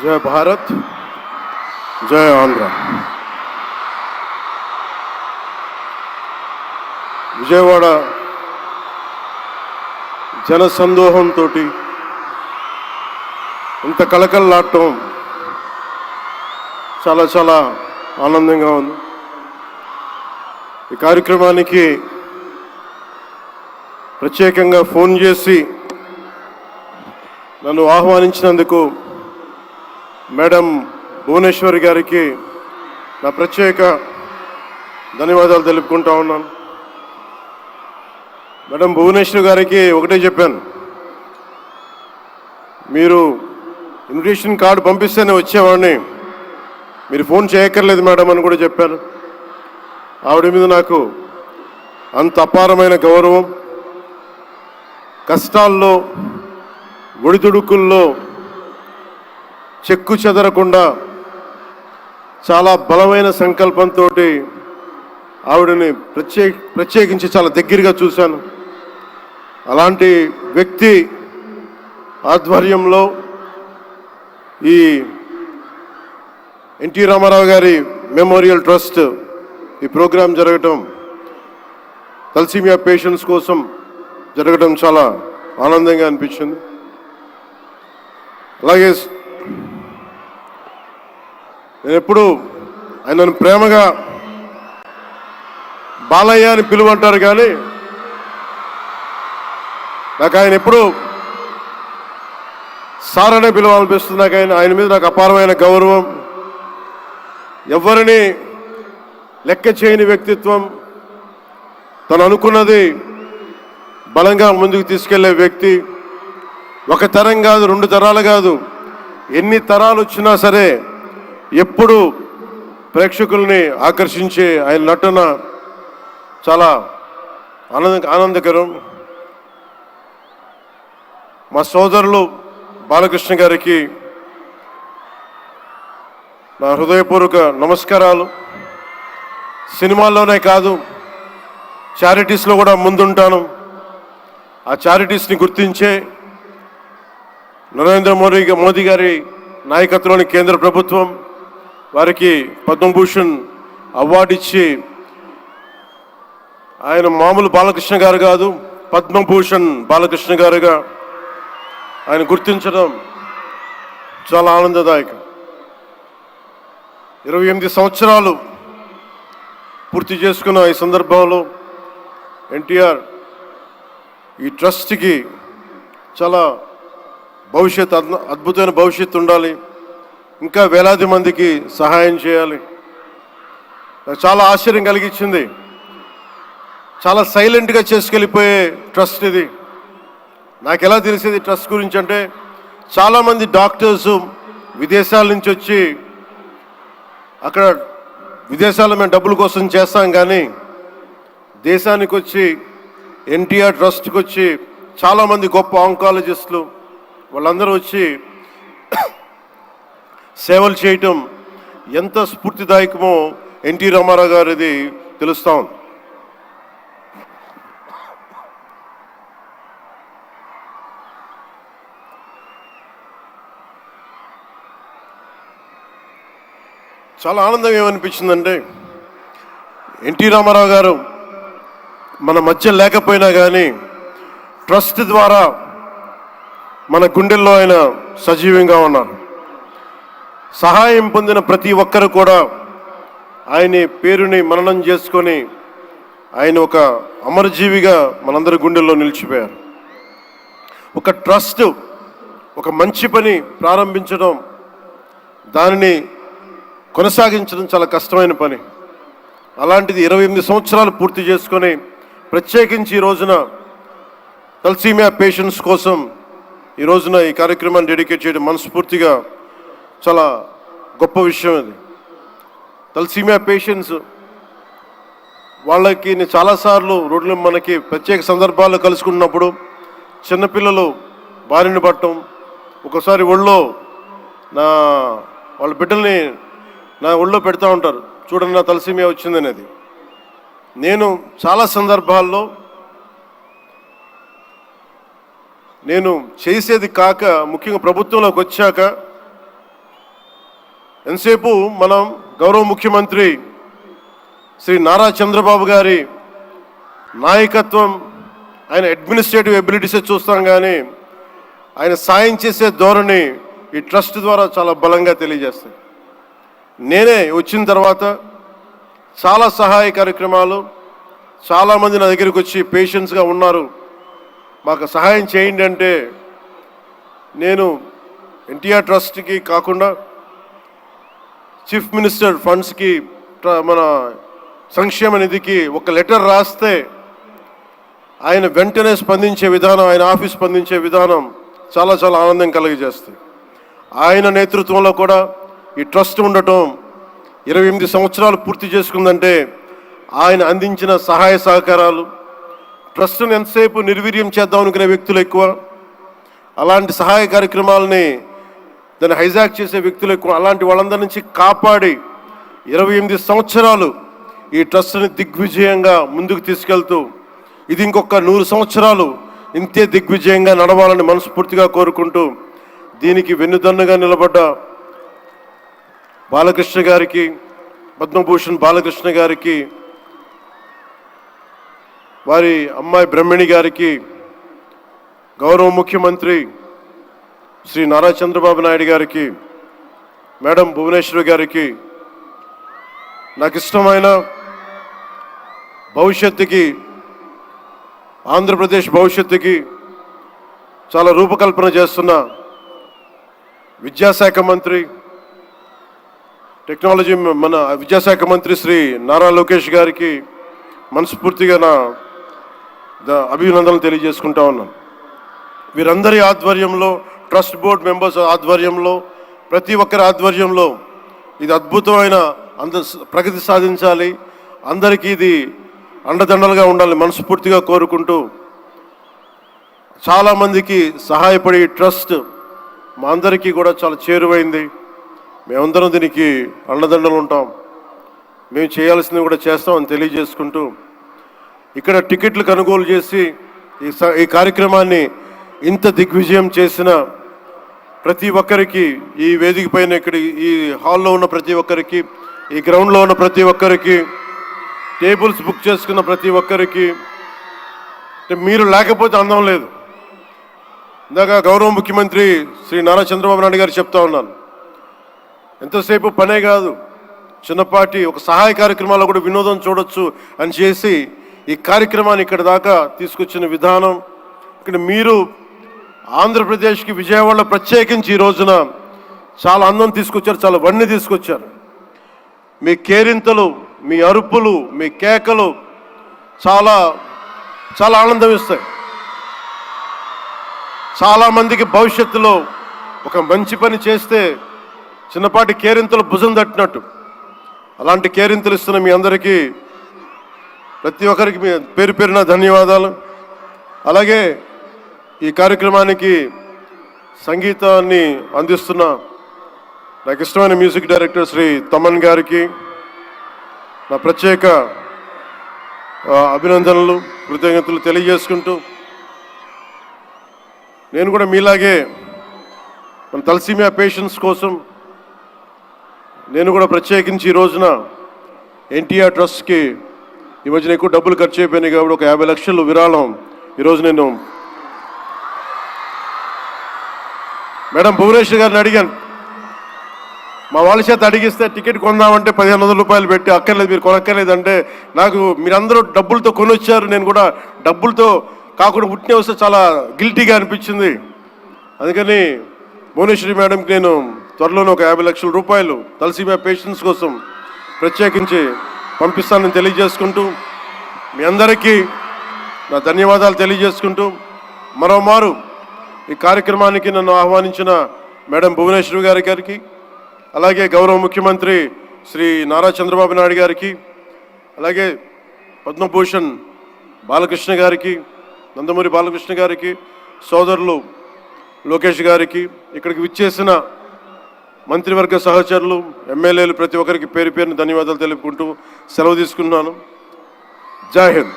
జై భారత్, జై ఆంధ్ర. విజయవాడ జనసందోహంతో ఇంత కలకల్లాడటం చాలా చాలా ఆనందంగా ఉంది. ఈ కార్యక్రమానికి ప్రత్యేకంగా ఫోన్ చేసి నన్ను ఆహ్వానించినందుకు మేడం భువనేశ్వరి గారికి నా ప్రత్యేక ధన్యవాదాలు తెలుపుకుంటా ఉన్నాను. మేడం భువనేశ్వరి గారికి ఒకటే చెప్పాను, మీరు ఇన్విటేషన్ కార్డు పంపిస్తేనే వచ్చేవాడిని, మీరు ఫోన్ చేయక్కర్లేదు మేడం అని కూడా చెప్పాను. ఆవిడ మీద నాకు అంత అపారమైన గౌరవం. కష్టాల్లో ఒడిదుడుకుల్లో చెక్కు చెదరకుండా చాలా బలమైన సంకల్పంతో ఆవిడని ప్రత్యేకించి చాలా దగ్గరగా చూశాను. అలాంటి వ్యక్తి ఆధ్వర్యంలో ఈ ఎన్టీ రామారావు గారి మెమోరియల్ ట్రస్ట్ ఈ ప్రోగ్రాం జరగటం, తలసీమియా పేషెంట్స్ కోసం జరగడం చాలా ఆనందంగా అనిపించింది. అలాగే నేను ఎప్పుడు ఆయనను ప్రేమగా బాలయ్య అని పిలువంటారు, కానీ నాకు ఆయన ఎప్పుడు సార్ అనే పిలవాలనిపిస్తుంది. నాకు ఆయన మీద నాకు అపారమైన గౌరవం. ఎవరిని లెక్క చేయని వ్యక్తిత్వం, తను అనుకున్నది బలంగా ముందుకు తీసుకెళ్లే వ్యక్తి. ఒక తరం కాదు, 2 తరాలు కాదు, ఎన్ని తరాలు వచ్చినా సరే ఎప్పుడు ప్రేక్షకుల్ని ఆకర్షించే ఆయన నటన చాలా ఆనందకరం. మా సోదరులు బాలకృష్ణ గారికి నా హృదయపూర్వక నమస్కారాలు. సినిమాల్లోనే కాదు, చారిటీస్లో కూడా ముందుంటాను. ఆ చారిటీస్ని గుర్తించే నరేంద్ర మోదీ గారి నాయకత్వంలోని కేంద్ర ప్రభుత్వం వారికి పద్మభూషణ్ అవార్డు ఇచ్చి, ఆయన మామూలు బాలకృష్ణ గారు కాదు, పద్మభూషణ్ బాలకృష్ణ గారుగా ఆయన గుర్తించడం చాలా ఆనందదాయకం. 28 సంవత్సరాలు పూర్తి చేసుకున్న ఈ సందర్భంలో ఎన్టీఆర్ ఈ ట్రస్ట్కి చాలా అద్భుతమైన భవిష్యత్తు ఉండాలి, ఇంకా వేలాది మందికి సహాయం చేయాలి. నాకు చాలా ఆశ్చర్యం కలిగించింది. చాలా సైలెంట్గా చేసుకెళ్ళిపోయే ట్రస్ట్ ఇది. నాకు ఎలా తెలిసేది ట్రస్ట్ గురించి అంటే, చాలామంది డాక్టర్స్ విదేశాల నుంచి వచ్చి అక్కడ విదేశాల్లో మేము డబ్బుల కోసం చేస్తాం, కానీ దేశానికి వచ్చి ఎన్టీఆర్ ట్రస్ట్కి వచ్చి చాలామంది గొప్ప ఆంకాలజిస్టులు వాళ్ళందరూ వచ్చి సేవలు చేయటం ఎంత స్ఫూర్తిదాయకమో ఎన్టీ రామారావు గారిది తెలుస్తా ఉంది. చాలా ఆనందం ఏమనిపించిందంటే, ఎన్టీ రామారావు గారు మన మధ్య లేకపోయినా కానీ ట్రస్ట్ ద్వారా మన గుండెల్లో ఆయన సజీవంగా ఉన్నారు. సహాయం పొందిన ప్రతి ఒక్కరు కూడా ఆయన పేరుని మననం చేసుకొని ఆయన ఒక అమరజీవిగా మనందరి గుండెల్లో నిలిచిపోయారు. ఒక ట్రస్ట్, ఒక మంచి పని ప్రారంభించడం, దానిని కొనసాగించడం చాలా కష్టమైన పని. అలాంటిది 28 సంవత్సరాలు పూర్తి చేసుకొని ప్రత్యేకించి ఈ రోజున తలసీమియా పేషెంట్స్ కోసం ఈ రోజున ఈ కార్యక్రమాన్ని డెడికేట్ చేయడం మనస్ఫూర్తిగా చాలా గొప్ప విషయం. ఇది తలసీమియా పేషెంట్స్ వాళ్ళకి నేను చాలాసార్లు రోడ్లు మనకి ప్రత్యేక సందర్భాల్లో కలుసుకున్నప్పుడు చిన్నపిల్లలు బారిన పడటం, ఒకసారి ఒళ్ళో వాళ్ళ బిడ్డల్ని నా ఒళ్ళో పెడతా ఉంటారు, చూడండి నా తలసీమియా వచ్చిందనేది. నేను చాలా సందర్భాల్లో నేను చేసేది కాక, ముఖ్యంగా ప్రభుత్వంలోకి వచ్చాక ఎంతసేపు మనం గౌరవ ముఖ్యమంత్రి శ్రీ నారా చంద్రబాబు గారి నాయకత్వం, ఆయన అడ్మినిస్ట్రేటివ్ ఎబిలిటీసే చూస్తాం, కానీ ఆయన సాయం చేసే ధోరణి ఈ ట్రస్ట్ ద్వారా చాలా బలంగా తెలియజేస్తాయి. నేనే వచ్చిన తర్వాత చాలా సహాయ కార్యక్రమాలు, చాలామంది నా దగ్గరికి వచ్చి పేషెంట్స్గా ఉన్నారు, మాకు సహాయం చేయండి అంటే, నేను ఎన్టీఆర్ ట్రస్ట్కి కాకుండా చీఫ్ మినిస్టర్ ఫండ్స్కి, మన సంక్షేమ నిధికి ఒక లెటర్ రాస్తే ఆయన వెంటనే స్పందించే విధానం, ఆయన ఆఫీస్ స్పందించే విధానం చాలా చాలా ఆనందం కలిగజేస్తుంది. ఆయన నేతృత్వంలో కూడా ఈ ట్రస్ట్ ఉండటం 28 సంవత్సరాలు పూర్తి చేసుకుందంటే ఆయన అందించిన సహాయ సహకారాలు, ట్రస్ట్ను ఎంతసేపు నిర్వీర్యం చేద్దాం అనుకునే వ్యక్తులు ఎక్కువ, అలాంటి సహాయ కార్యక్రమాలని దాన్ని హైజాక్ చేసే వ్యక్తులు ఎక్కువ. అలాంటి వాళ్ళందరి నుంచి కాపాడి 28 సంవత్సరాలు ఈ ట్రస్ట్ని దిగ్విజయంగా ముందుకు తీసుకెళ్తూ, ఇది ఇంకొక 100 సంవత్సరాలు ఇంతే దిగ్విజయంగా నడవాలని మనస్ఫూర్తిగా కోరుకుంటూ, దీనికి వెన్నుదన్నుగా నిలబడ్డ బాలకృష్ణ గారికి, పద్మభూషణ్ బాలకృష్ణ గారికి, వారి అమ్మాయి బ్రహ్మణి గారికి, గౌరవ ముఖ్యమంత్రి శ్రీ నారా చంద్రబాబు నాయుడు గారికి, మేడం భువనేశ్వరి గారికి, నాకు ఇష్టమైన భవిష్యత్తుకి, ఆంధ్రప్రదేశ్ భవిష్యత్తుకి చాలా రూపకల్పన చేస్తున్న విద్యాశాఖ మంత్రి, టెక్నాలజీ మన విద్యాశాఖ మంత్రి శ్రీ నారా లోకేష్ గారికి మనస్ఫూర్తిగా నా అభినందనలు తెలియజేసుకుంటా ఉన్నాను. వీరందరి ఆధ్వర్యంలో, ట్రస్ట్ బోర్డ్ మెంబర్స్ ఆధ్వర్యంలో, ప్రతి ఒక్కరి ఆధ్వర్యంలో ఇది అద్భుతమైన ప్రగతి సాధించాలి, అందరికీ ఇది అండదండలుగా ఉండాలి మనస్ఫూర్తిగా కోరుకుంటూ, చాలామందికి సహాయపడే ట్రస్ట్ మా అందరికీ కూడా చాలా చేరువైంది. మేమందరం దీనికి అండదండలు ఉంటాం, మేము చేయాల్సింది కూడా చేస్తామని తెలియజేసుకుంటూ, ఇక్కడ టికెట్లు కొనుగోలు చేసి ఈ కార్యక్రమాన్ని ఇంత దిగ్విజయం చేసిన ప్రతి ఒక్కరికి, ఈ వేదిక పైన, ఇక్కడ ఈ హాల్లో ఉన్న ప్రతి ఒక్కరికి, ఈ గ్రౌండ్లో ఉన్న ప్రతి ఒక్కరికి, టేబుల్స్ బుక్ చేసుకున్న ప్రతి ఒక్కరికి, మీరు లేకపోతే అందం లేదు. ఇందాక గౌరవ ముఖ్యమంత్రి శ్రీ నారా చంద్రబాబు నాయుడు గారు చెప్తా ఉన్నాను, ఎంతసేపు పనే కాదు, చిన్నపాటి ఒక సహాయ కార్యక్రమాల్లో కూడా వినోదం చూడొచ్చు అని చేసి ఈ కార్యక్రమాన్ని ఇక్కడ దాకా తీసుకొచ్చిన విధానం, ఇక్కడ మీరు ఆంధ్రప్రదేశ్కి విజయవాడలో ప్రత్యేకించి ఈ రోజున చాలా అందం తీసుకొచ్చారు, చాలా వన్నె తీసుకొచ్చారు. మీ కేరింతలు, మీ అరుపులు, మీ కేకలు చాలా చాలా ఆనందం ఇస్తాయి. చాలామందికి భవిష్యత్తులో ఒక మంచి పని చేస్తే చిన్నపాటి కేరింతలు భుజం తట్టినట్టు, అలాంటి కేరింతలు ఇస్తున్న మీ అందరికీ, ప్రతి ఒక్కరికి మీ పేరు పేరున ధన్యవాదాలు. అలాగే ఈ కార్యక్రమానికి సంగీతాన్ని అందిస్తున్న నాకు ఇష్టమైన మ్యూజిక్ డైరెక్టర్ శ్రీ తమన్ గారికి నా ప్రత్యేక అభినందనలు, కృతజ్ఞతలు తెలియజేసుకుంటూ, నేను కూడా మీలాగే మన తలసీమియా పేషెంట్స్ కోసం నేను కూడా ప్రత్యేకించి ఈ రోజున ఎన్టీఆర్ ట్రస్ట్కి ఈ మధ్యన ఎక్కువ డబ్బులు ఖర్చు అయిపోయినాయి కాబట్టి ఒక 50 లక్షలు విరాళం ఈరోజు నేను మేడం భువనేశ్వర్ గారిని అడిగాను. మా వాళ్ళ చేత అడిగిస్తే టికెట్ కొందామంటే 1500 రూపాయలు పెట్టి, అక్కర్లేదు మీరు కొనక్కర్లేదంటే, నాకు మీరందరూ డబ్బులతో కొనొచ్చారు, నేను కూడా డబ్బులతో కాకుండా ఉట్టినే వస్తే చాలా గిల్టీగా అనిపించింది. అందుకని భువనేశ్వరి మేడంకి నేను త్వరలోనే ఒక 50 లక్షల రూపాయలు తలసీమియా పేషెంట్స్ కోసం ప్రత్యేకించి పంపిస్తానని తెలియజేసుకుంటూ, మీ అందరికీ నా ధన్యవాదాలు తెలియజేసుకుంటూ, మరోమారు ఈ కార్యక్రమానికి నన్ను ఆహ్వానించిన మేడం భువనేశ్వరి గారికి, అలాగే గౌరవ ముఖ్యమంత్రి శ్రీ నారా చంద్రబాబు నాయుడు గారికి, అలాగే పద్మభూషణ్ బాలకృష్ణ గారికి, నందమూరి బాలకృష్ణ గారికి, సోదరులు లోకేష్ గారికి, ఇక్కడికి విచ్చేసిన మంత్రివర్గ సహచరులు, ఎమ్మెల్యేలు, ప్రతి ఒక్కరికి పేరు పేరున ధన్యవాదాలు తెలుపుకుంటూ సెలవు తీసుకున్నాను. జై హింద్.